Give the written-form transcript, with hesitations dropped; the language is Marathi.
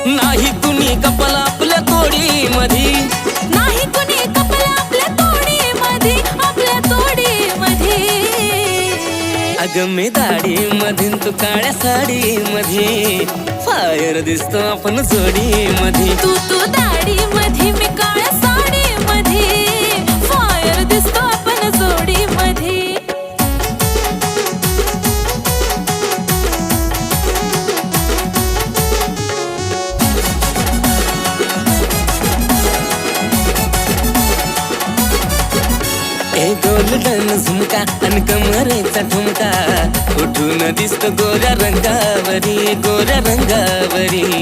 नाही कुणी कपल आपल्या तोडी मधी, नाही कुणी कपल आपल्या तोडी मधी, आपल्या तोडी मधी. अगं मी दाढी मधीन तू काळ्या साडी मध्ये, फायर दिसतो आपण जोडी मध्ये. तू दाढी मधी मी काळ्या साडी मध्ये, फायर दिसतो आपण जोडी मध्ये. ए गोल्डन झुमका आणि कमरेचा ठुमका, उठून दिसतो गोऱ्या रंगावरी, गोऱ्या रंगावरी.